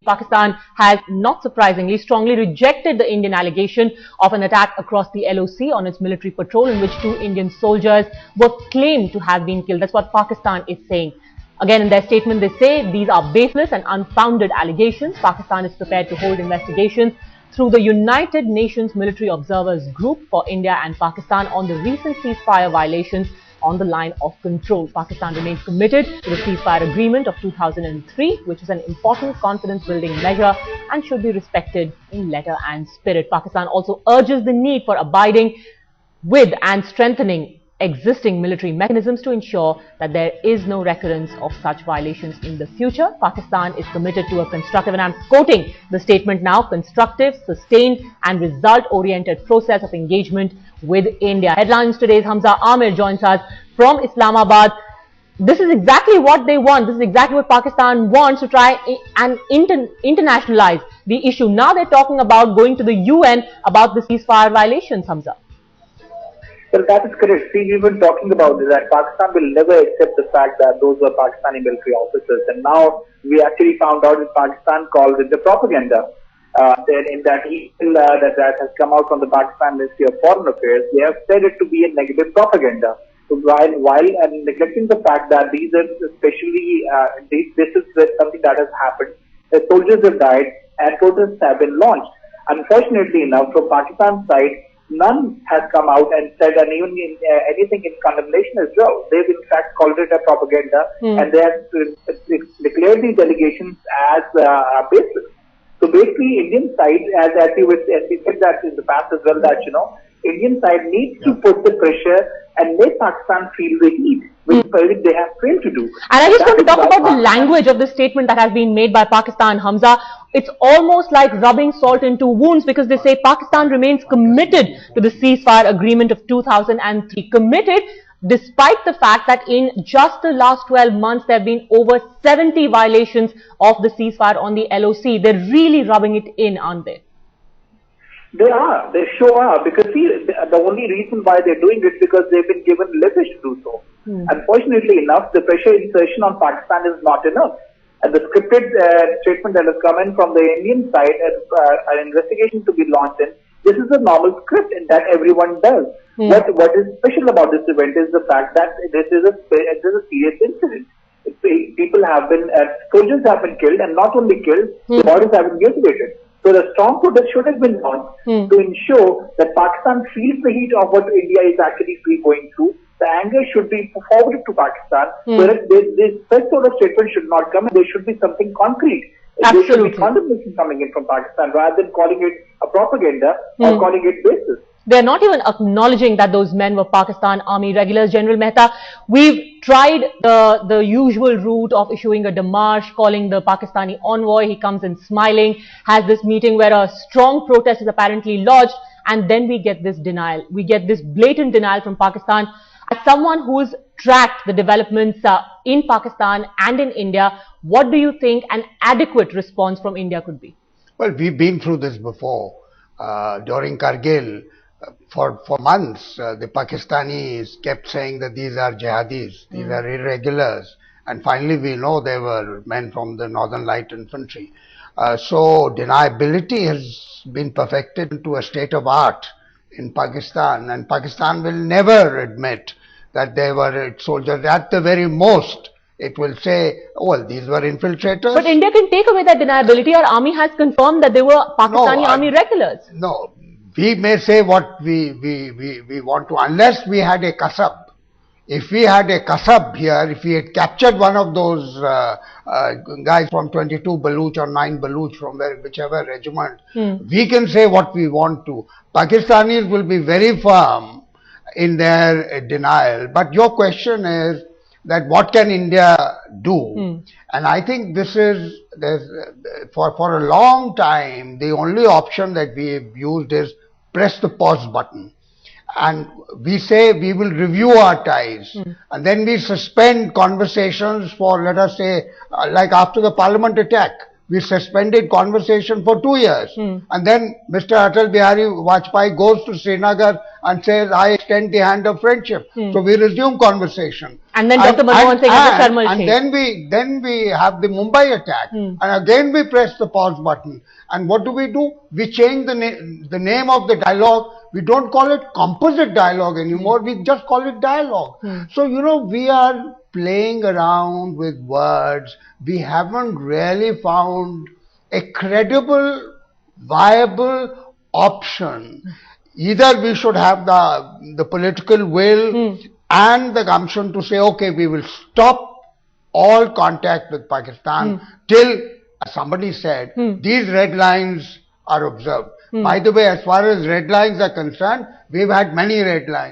Pakistan has, not surprisingly, strongly rejected the Indian allegation of an attack across the LOC on its military patrol in which 2 Indian soldiers were claimed to have been killed. That's what Pakistan is saying. Again, in their statement, they say these are baseless and unfounded allegations. Pakistan is prepared to hold investigations through the United Nations Military Observers Group for India and Pakistan on the recent ceasefire violations on the line of control. Pakistan remains committed to the ceasefire agreement of 2003, which is an important confidence-building measure and should be respected in letter and spirit. Pakistan also urges the need for abiding with and strengthening existing military mechanisms to ensure that there is no recurrence of such violations in the future. Pakistan is committed to a constructive, and I'm quoting the statement now, constructive, sustained and result-oriented process of engagement with India. Headlines today's Hamza Amir joins us from Islamabad. This is exactly what they want. This is exactly what Pakistan wants, to try and internationalize the issue. Now they're talking about going to the UN about the ceasefire violations, Hamza. Well, that is correct. See, we've been talking about this, that Pakistan will never accept the fact that those were Pakistani military officers. And now we actually found out that Pakistan called it the propaganda. In that email that has come out from the Pakistan Ministry of Foreign Affairs, they have said it to be a negative propaganda. So while neglecting the fact that these are especially, this is something that has happened, the soldiers have died and protests have been launched. Unfortunately enough, from Pakistan's side, none has come out and said anything in condemnation as well. They've in fact called it a propaganda, and they have declared these allegations as baseless. So basically, Indian side, as we said that in the past as well, that Indian side needs to put the pressure and make Pakistan feel the heat, which they have failed to do. And I just want to talk about the language of the statement that has been made by Pakistan, Hamza. It's almost like rubbing salt into wounds, because they say Pakistan remains committed to the ceasefire agreement of 2003. Committed despite the fact that in just the last 12 months, there have been over 70 violations of the ceasefire on the LOC. They're really rubbing it in, aren't they? They are. They sure are. Because see, the only reason why they're doing it is because they've been given leverage to do so. Unfortunately enough, the pressure insertion on Pakistan is not enough. And the scripted statement that has come in from the Indian side, an investigation to be launched in, this is a normal script and that everyone does. What is special about this event is the fact that this is a serious incident. People have been, soldiers have been killed, and not only killed, the bodies have been mutilated. So the strong protest should have been launched to ensure that Pakistan feels the heat of what India is actually going through. The anger should be forwarded to Pakistan, whereas this such sort of statement should not come. There should be something concrete. Absolutely. There should be condemnation coming in from Pakistan rather than calling it a propaganda or calling it baseless. They're not even acknowledging that those men were Pakistan Army regulars. General Mehta, we've tried the usual route of issuing a démarche, calling the Pakistani envoy. He comes in smiling, has this meeting where a strong protest is apparently lodged, and then we get this denial. We get this blatant denial from Pakistan. As someone who's tracked the developments in Pakistan and in India, what do you think an adequate response from India could be? Well, we've been through this before. During Kargil, for months, the Pakistanis kept saying that these are jihadis, these are irregulars, and finally we know they were men from the Northern Light Infantry. So deniability has been perfected into a state of art in Pakistan, and Pakistan will never admit that they were soldiers. At the very most, it will say, oh, well, these were infiltrators. But India can take away that deniability. Our army has confirmed that they were Pakistani army regulars. No. We may say what we want to, unless we had a kasab. If we had a kasab here, if we had captured one of those guys from 22 Baluch or 9 Baluch from whichever regiment, we can say what we want to. Pakistanis will be very firm in their denial. But your question is that what can India do? And I think this is, for a long time, the only option that we have used is press the pause button. And we say we will review our ties. And then we suspend conversations for, let us say, like after the Parliament attack, we suspended conversation for 2 years. And then Mr. Atal Bihari Vajpayee goes to Srinagar and says, I extend the hand of friendship. So we resume conversation. And then Dr. Manmohan Singh has a thermal change. And then we have the Mumbai attack. And again we press the pause button. And what do? We change the name of the dialogue. We don't call it composite dialogue anymore. We just call it dialogue. So, you know, we are playing around with words. We haven't really found a credible, viable option. Either we should have the political will and the gumption to say, okay, we will stop all contact with Pakistan till, as somebody said, these red lines are observed. By the way, as far as red lines are concerned, we've had many red lines.